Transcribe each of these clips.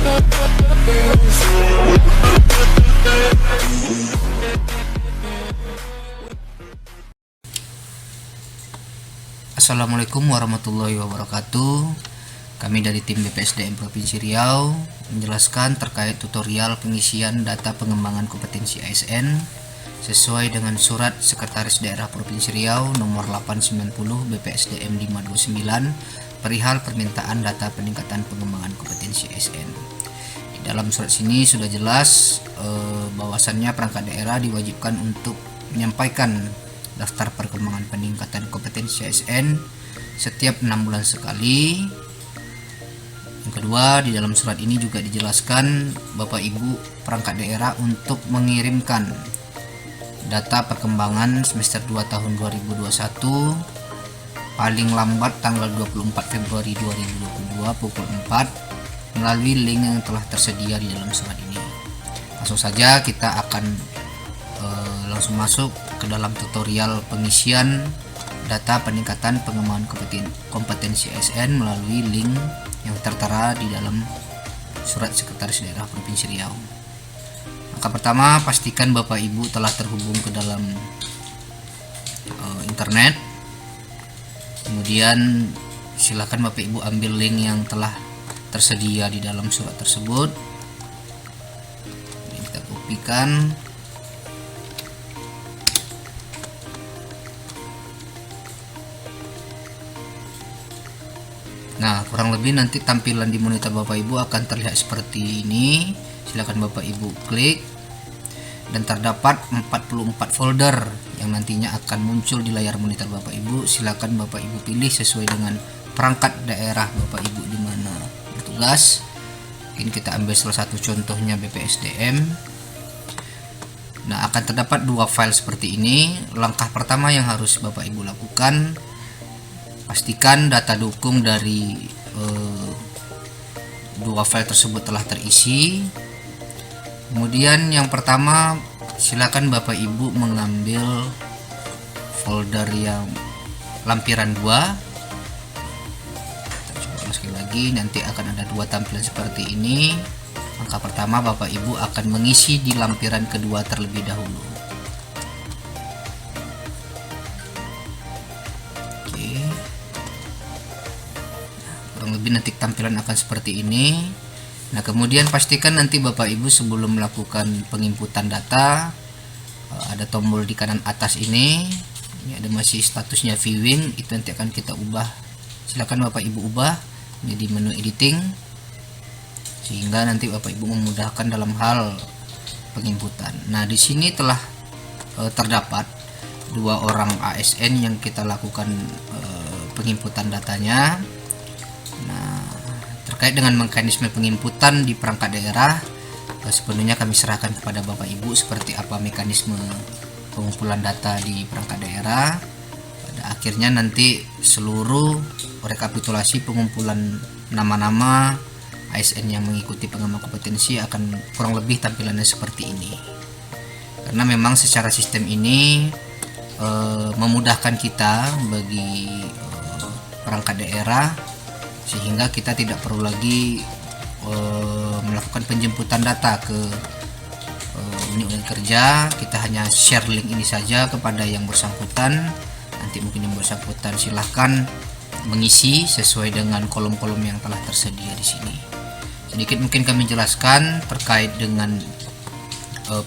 Assalamualaikum warahmatullahi wabarakatuh. Kami dari tim BPSDM Provinsi Riau menjelaskan terkait tutorial pengisian data pengembangan kompetensi ASN sesuai dengan Surat Sekretaris Daerah Provinsi Riau nomor 890 BPSDM 529 perihal permintaan data peningkatan pengembangan kompetensi ASN. Di dalam surat sini sudah jelas bahwasannya perangkat daerah diwajibkan untuk menyampaikan daftar perkembangan peningkatan kompetensi ASN setiap 6 bulan sekali. Yang kedua, di dalam surat ini juga dijelaskan Bapak Ibu perangkat daerah untuk mengirimkan data perkembangan semester 2 tahun 2021 paling lambat tanggal 24 Februari 2022 pukul 4 melalui link yang telah tersedia di dalam surat ini. Langsung saja kita akan langsung masuk ke dalam tutorial pengisian data peningkatan pengembangan kompetensi ASN melalui link yang tertera di dalam Surat Sekretaris Daerah Provinsi Riau. Maka pertama, pastikan Bapak Ibu telah terhubung ke dalam internet. Kemudian silakan Bapak Ibu ambil link yang telah tersedia di dalam surat tersebut. Ini kita kopikan. Nah, kurang lebih nanti tampilan di monitor Bapak Ibu akan terlihat seperti ini. Silakan Bapak Ibu klik dan terdapat 44 folder yang nantinya akan muncul di layar monitor Bapak Ibu. Silakan Bapak Ibu pilih sesuai dengan perangkat daerah Bapak Ibu di mana bertugas. Mungkin kita ambil salah satu contohnya BPSDM. Nah, akan terdapat dua file seperti ini. Langkah pertama yang harus Bapak Ibu lakukan, pastikan data dukung dari dua file tersebut telah terisi. Kemudian yang pertama, silakan Bapak Ibu mengambil folder yang lampiran 2. Kita coba sekali lagi, nanti akan ada dua tampilan seperti ini. Langkah pertama, Bapak Ibu akan mengisi di lampiran kedua terlebih dahulu. Oke. Kurang lebih nanti tampilan akan seperti ini. Nah, kemudian pastikan nanti Bapak Ibu sebelum melakukan penginputan data, ada tombol di kanan atas ini ada masih statusnya viewing, itu nanti akan kita ubah. Silakan Bapak Ibu ubah menjadi menu editing, sehingga nanti Bapak Ibu memudahkan dalam hal penginputan. Nah, di sini telah terdapat dua orang ASN yang kita lakukan penginputan datanya. Nah, terkait dengan mekanisme penginputan di perangkat daerah, sepenuhnya kami serahkan kepada Bapak Ibu seperti apa mekanisme pengumpulan data di perangkat daerah. Pada akhirnya nanti seluruh rekapitulasi pengumpulan nama-nama ASN yang mengikuti pengembangan kompetensi akan kurang lebih tampilannya seperti ini. Karena memang secara sistem ini memudahkan kita bagi perangkat daerah, sehingga kita tidak perlu lagi melakukan penjemputan data ke unit kerja. Kita hanya share link ini saja kepada yang bersangkutan. Nanti mungkin yang bersangkutan silahkan mengisi sesuai dengan kolom-kolom yang telah tersedia di sini. Sedikit mungkin kami jelaskan terkait dengan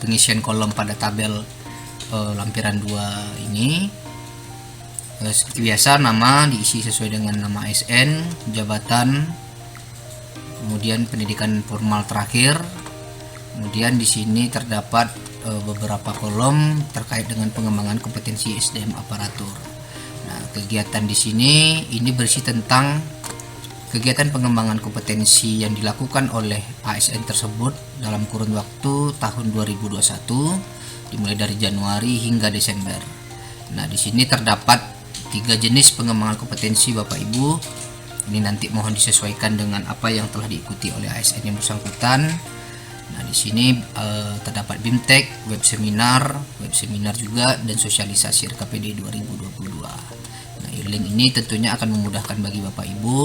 pengisian kolom pada tabel lampiran 2 ini. Seperti biasa, nama diisi sesuai dengan nama ASN, jabatan, kemudian pendidikan formal terakhir. Kemudian di sini terdapat beberapa kolom terkait dengan pengembangan kompetensi SDM aparatur. Nah, kegiatan di sini ini berisi tentang kegiatan pengembangan kompetensi yang dilakukan oleh ASN tersebut dalam kurun waktu tahun 2021 dimulai dari Januari hingga Desember. Nah, di sini terdapat 3 jenis pengembangan kompetensi Bapak Ibu. Ini nanti mohon disesuaikan dengan apa yang telah diikuti oleh ASN yang bersangkutan. Nah, di sini terdapat BIMTEK, web seminar juga, dan sosialisasi RKPD 2022. Nah, link ini tentunya akan memudahkan bagi Bapak Ibu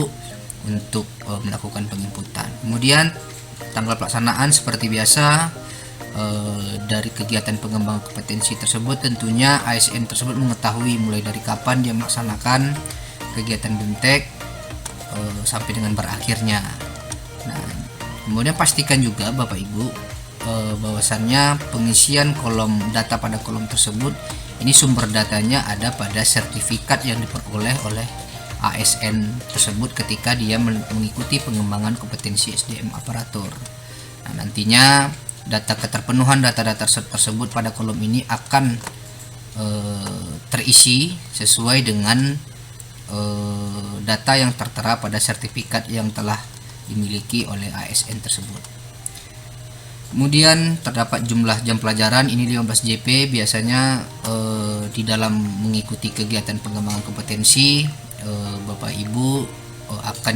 untuk melakukan penginputan. Kemudian tanggal pelaksanaan seperti biasa, dari kegiatan pengembangan kompetensi tersebut tentunya ASN tersebut mengetahui mulai dari kapan dia melaksanakan kegiatan BIMTEK sampai dengan berakhirnya. Nah, kemudian pastikan juga Bapak Ibu bahwasannya pengisian kolom data pada kolom tersebut ini sumber datanya ada pada sertifikat yang diperoleh oleh ASN tersebut ketika dia mengikuti pengembangan kompetensi SDM aparatur. Nah, nantinya data keterpenuhan data-data tersebut pada kolom ini akan terisi sesuai dengan data yang tertera pada sertifikat yang telah dimiliki oleh ASN tersebut. Kemudian terdapat jumlah jam pelajaran ini 15 JP. Biasanya di dalam mengikuti kegiatan pengembangan kompetensi, Bapak Ibu akan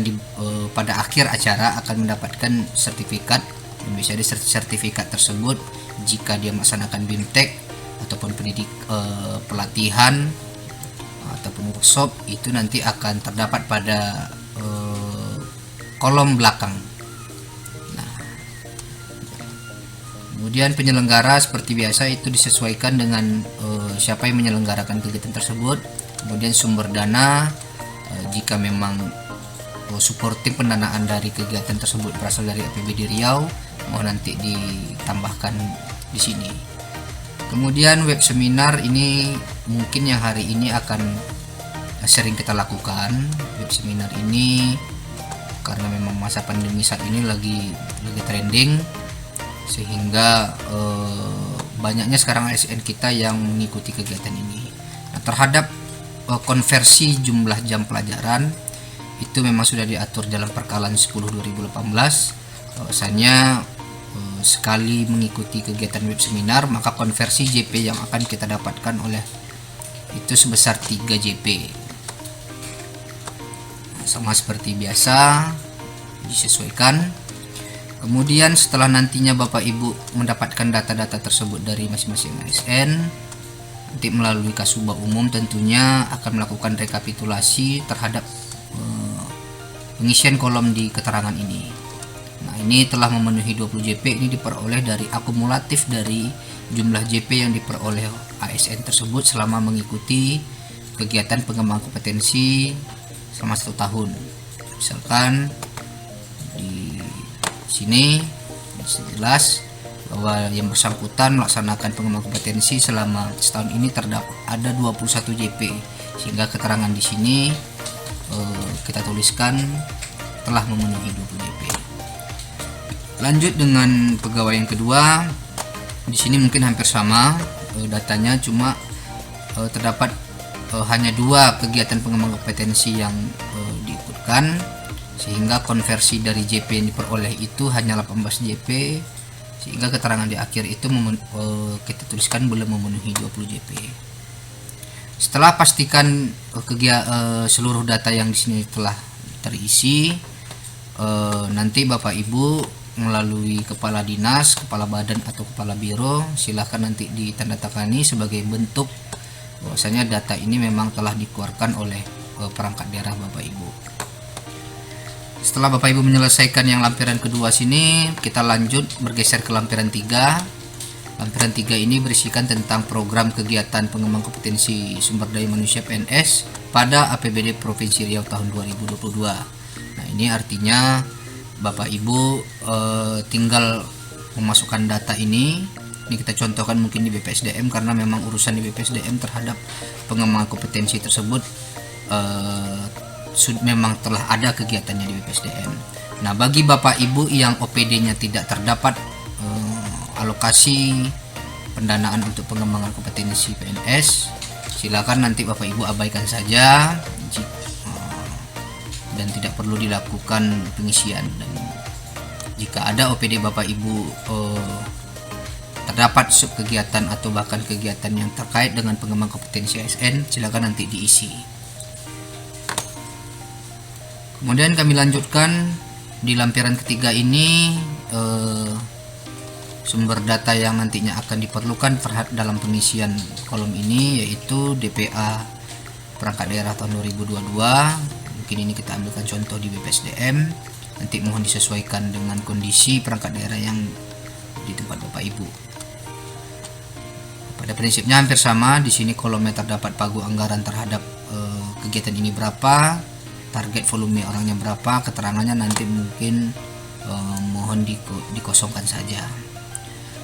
pada akhir acara akan mendapatkan sertifikat. Bisa di sertifikat tersebut jika dia melaksanakan BIMTEK ataupun pelatihan ataupun workshop, itu nanti akan terdapat pada kolom belakang. Nah, kemudian penyelenggara seperti biasa itu disesuaikan dengan siapa yang menyelenggarakan kegiatan tersebut. Kemudian sumber dana, jika memang supporting pendanaan dari kegiatan tersebut berasal dari APBD Riau, mau nanti ditambahkan di sini. Kemudian web seminar ini mungkin yang hari ini akan sering kita lakukan. Web seminar ini karena memang masa pandemi saat ini lagi trending, sehingga banyaknya sekarang ASN kita yang mengikuti kegiatan ini. Nah, terhadap konversi jumlah jam pelajaran itu memang sudah diatur dalam Perkalan 10/2018, bahwasanya sekali mengikuti kegiatan web seminar maka konversi JP yang akan kita dapatkan oleh itu sebesar 3 JP. Sama seperti biasa disesuaikan. Kemudian setelah nantinya Bapak Ibu mendapatkan data-data tersebut dari masing-masing ASN, nanti melalui Kasubag Umum tentunya akan melakukan rekapitulasi terhadap pengisian kolom di keterangan ini. Nah, ini telah memenuhi 20 JP. Ini diperoleh dari akumulatif dari jumlah JP yang diperoleh ASN tersebut selama mengikuti kegiatan pengembangan kompetensi selama 1 tahun. Misalkan di sini jelas bahwa yang bersangkutan melaksanakan pengembangan kompetensi selama setahun ini terdapat ada 21 JP, sehingga keterangan di sini kita tuliskan telah memenuhi 20 JP. Lanjut dengan pegawai yang kedua. Di sini mungkin hampir sama datanya, cuma terdapat hanya 2 kegiatan pengembangan kompetensi yang diikutkan, sehingga konversi dari JP yang diperoleh itu hanya 18 JP, sehingga keterangan di akhir itu kita tuliskan belum memenuhi 20 JP. Setelah pastikan seluruh data yang di sini telah terisi, nanti Bapak Ibu melalui kepala dinas, kepala badan atau kepala biro silahkan nanti ditandatangani sebagai bentuk bahwasanya data ini memang telah dikeluarkan oleh perangkat daerah Bapak Ibu. Setelah Bapak Ibu menyelesaikan yang lampiran kedua sini, kita lanjut bergeser ke lampiran 3. Lampiran 3 ini berisikan tentang program kegiatan pengembangan kompetensi sumber daya manusia PNS pada APBD Provinsi Riau tahun 2022. Nah, ini artinya Bapak Ibu tinggal memasukkan data ini. Ini kita contohkan mungkin di BPSDM karena memang urusan di BPSDM terhadap pengembangan kompetensi tersebut memang telah ada kegiatannya di BPSDM. Nah, bagi Bapak Ibu yang OPD-nya tidak terdapat alokasi pendanaan untuk pengembangan kompetensi PNS, silakan nanti Bapak Ibu abaikan saja dan tidak perlu dilakukan pengisian. Dan jika ada OPD Bapak Ibu terdapat sub kegiatan atau bahkan kegiatan yang terkait dengan pengembangan kompetensi ASN, silakan nanti diisi. Kemudian kami lanjutkan di lampiran ketiga ini sumber data yang nantinya akan diperlukan dalam pengisian kolom ini, yaitu DPA perangkat daerah tahun 2022, mungkin ini kita ambilkan contoh di BPSDM, nanti mohon disesuaikan dengan kondisi perangkat daerah yang di tempat Bapak Ibu. Pada prinsipnya hampir sama. Di sini kolom yang terdapat pagu anggaran terhadap kegiatan ini berapa, target volume orangnya berapa, keterangannya nanti mungkin mohon dikosongkan saja.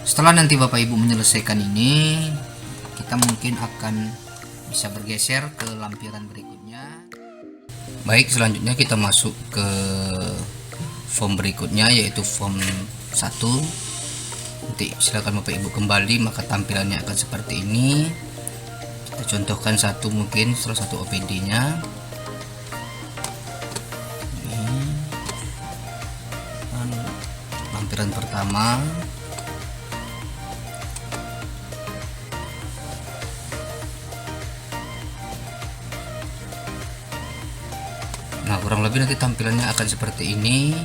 Setelah nanti Bapak Ibu menyelesaikan ini, kita mungkin akan bisa bergeser ke lampiran berikutnya. Baik, selanjutnya kita masuk ke form berikutnya, yaitu form 1. Nanti silakan Bapak Ibu kembali, maka tampilannya akan seperti ini. Kita contohkan satu, mungkin salah satu OPD nya ini, lampiran pertama. Nah, kurang lebih nanti tampilannya akan seperti ini.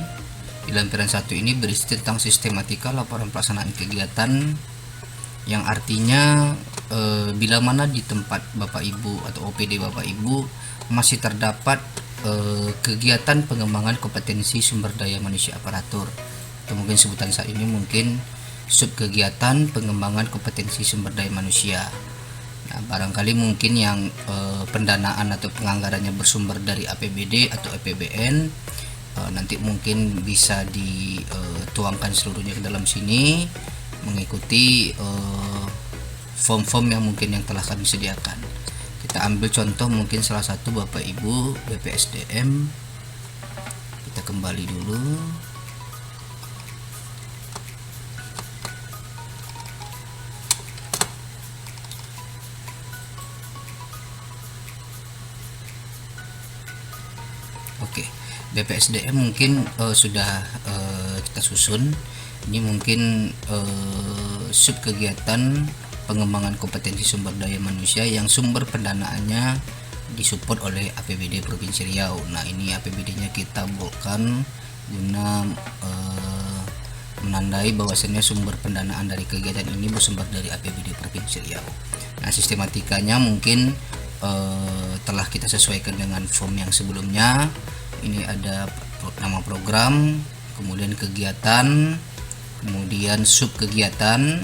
Di lampiran 1 ini berisi tentang sistematika laporan pelaksanaan kegiatan, yang artinya bila mana di tempat Bapak Ibu atau OPD Bapak Ibu masih terdapat kegiatan pengembangan kompetensi sumber daya manusia aparatur, atau mungkin sebutan saat ini mungkin sub kegiatan pengembangan kompetensi sumber daya manusia. Nah, barangkali mungkin yang pendanaan atau penganggarannya bersumber dari APBD atau APBN, nanti mungkin bisa dituangkan seluruhnya ke dalam sini, mengikuti form-form yang mungkin yang telah kami sediakan. Kita ambil contoh mungkin salah satu Bapak Ibu BPSDM. Kita kembali dulu. Oke, BPSDM mungkin sudah kita susun. Ini mungkin sub kegiatan pengembangan kompetensi sumber daya manusia yang sumber pendanaannya disupport oleh APBD Provinsi Riau. Nah, ini APBD-nya kita boldkan guna menandai bahwasannya sumber pendanaan dari kegiatan ini bersumber dari APBD Provinsi Riau. Nah, sistematikanya mungkin telah kita sesuaikan dengan form yang sebelumnya. Ini ada nama program, kemudian kegiatan, kemudian sub kegiatan.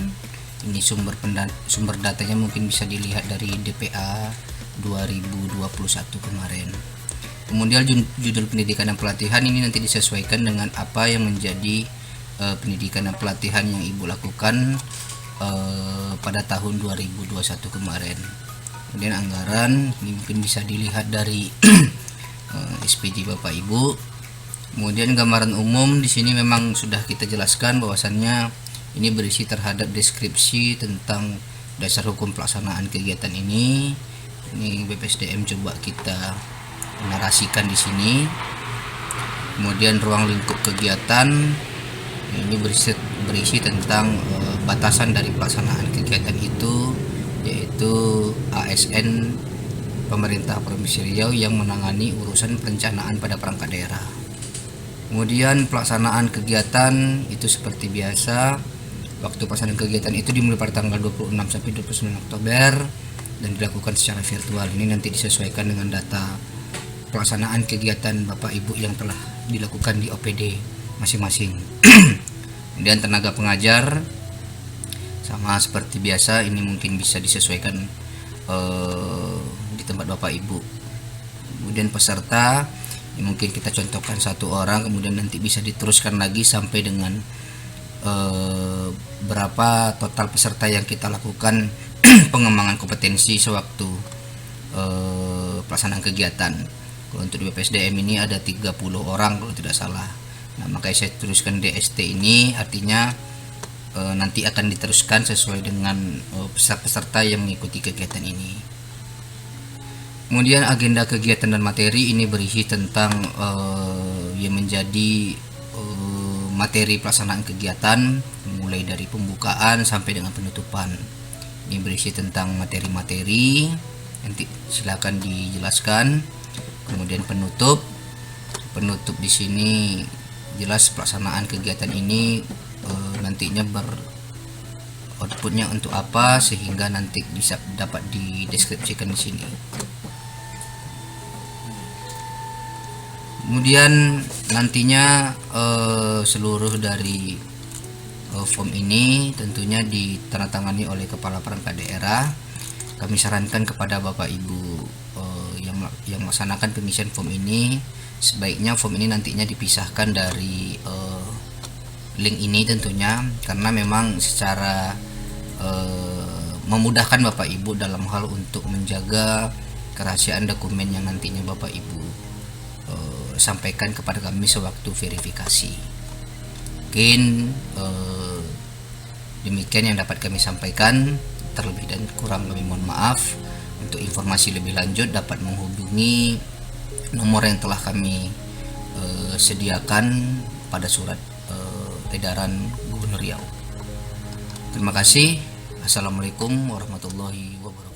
Ini sumber datanya mungkin bisa dilihat dari DPA 2021 kemarin. Kemudian judul pendidikan dan pelatihan ini nanti disesuaikan dengan apa yang menjadi pendidikan dan pelatihan yang Ibu lakukan pada tahun 2021 kemarin. Kemudian anggaran ini mungkin bisa dilihat dari SPJ Bapak Ibu. Kemudian gambaran umum di sini memang sudah kita jelaskan bahwasannya ini berisi terhadap deskripsi tentang dasar hukum pelaksanaan kegiatan ini. Ini BPSDM coba kita narasikan di sini. Kemudian ruang lingkup kegiatan ini berisi tentang batasan dari pelaksanaan kegiatan itu, yaitu ASN Pemerintah Provinsi Riau yang menangani urusan perencanaan pada perangkat daerah. Kemudian pelaksanaan kegiatan itu seperti biasa. Waktu pelaksanaan kegiatan itu dimulai pada tanggal 26 sampai 29 Oktober dan dilakukan secara virtual. Ini nanti disesuaikan dengan data pelaksanaan kegiatan Bapak Ibu yang telah dilakukan di OPD masing-masing. Kemudian tenaga pengajar sama seperti biasa, ini mungkin bisa disesuaikan di tempat Bapak Ibu. Kemudian peserta, ini mungkin kita contohkan 1 orang, kemudian nanti bisa diteruskan lagi sampai dengan berapa total peserta yang kita lakukan pengembangan kompetensi sewaktu pelaksanaan kegiatan. Kalau untuk di BPSDM ini ada 30 orang kalau tidak salah. Nah, makanya saya teruskan DST ini, artinya nanti akan diteruskan sesuai dengan peserta-peserta yang mengikuti kegiatan ini. Kemudian agenda kegiatan dan materi ini berisi tentang yang menjadi materi pelaksanaan kegiatan mulai dari pembukaan sampai dengan penutupan. Ini berisi tentang materi-materi, nanti silakan dijelaskan. Kemudian penutup di sini jelas pelaksanaan kegiatan ini nantinya outputnya untuk apa, sehingga nanti bisa dapat dideskripsikan di sini. Kemudian nantinya seluruh dari form ini tentunya ditandatangani oleh kepala perangkat daerah. Kami sarankan kepada Bapak Ibu yang melaksanakan pengisian form ini, sebaiknya form ini nantinya dipisahkan dari link ini tentunya, karena memang secara memudahkan Bapak Ibu dalam hal untuk menjaga kerahasiaan dokumen yang nantinya Bapak Ibu sampaikan kepada kami sewaktu verifikasi. Mungkin demikian yang dapat kami sampaikan. Terlebih dan kurang kami mohon maaf. Untuk informasi lebih lanjut dapat menghubungi nomor yang telah kami sediakan pada surat edaran Gubernur Riau. Terima kasih. Assalamualaikum warahmatullahi wabarakatuh.